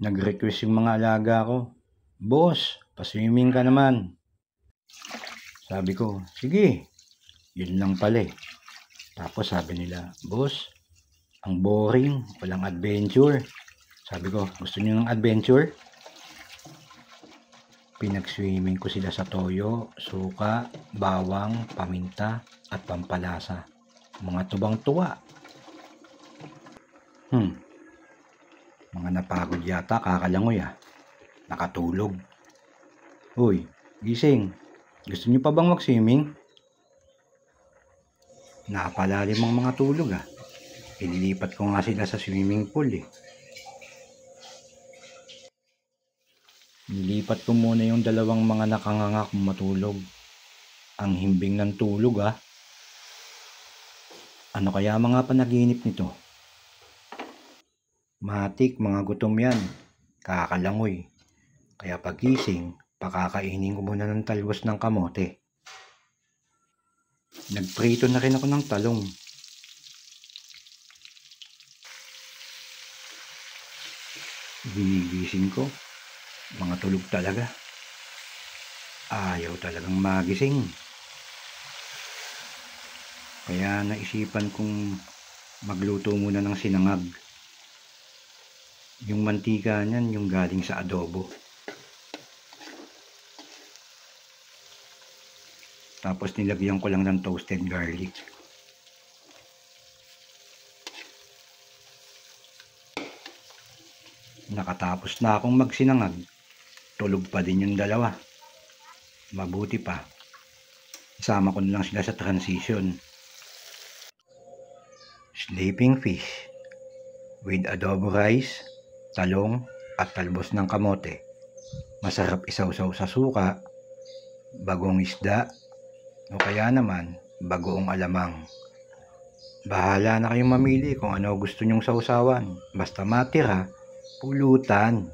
Nag-request yung mga alaga ko, "Boss, pa-swimming ka naman." Sabi ko, "Sige." Yun lang pala eh. Tapos sabi nila, "Boss, ang boring, walang adventure." Sabi ko, "Gusto niyo ng adventure?" Pinag-swimming ko sila sa toyo, suka, bawang, paminta, at pampalasa. Mga tubang-tuwa. Mga napagod yata, kakalangoy ah. Nakatulog. Uy, gising. Gusto niyo pa bang mag-swimming? Napalalim ang mga tulog ah. Ililipat ko nga sila sa swimming pool eh. Nilipat ko muna yung dalawang mga nakanganga kung matulog. Ang himbing ng tulog ah. Ano kaya mga panaginip nito? Matik, mga gutom yan. Kakalangoy. Kaya pagising, pakakainin ko muna ng talbos ng kamote. Nagprito na rin ako ng talong. Ginigising ko. Mga tulog talaga. Ayaw talagang magising. Kaya naisipan kong magluto muna ng sinangag. Yung mantika niyan, yung galing sa adobo. Tapos nilagyan ko lang ng toasted garlic. Nakatapos na akong magsinangag. Tulog pa din yung dalawa. Mabuti pa. Isama ko na lang sila sa transition. Sleeping fish with adobo rice, talong at talbos ng kamote. Masarap isawsaw sa suka, bagong isda, o kaya naman bagoong alamang. Bahala na kayong mamili kung ano gusto nyong sausawan. Basta matira, pulutan.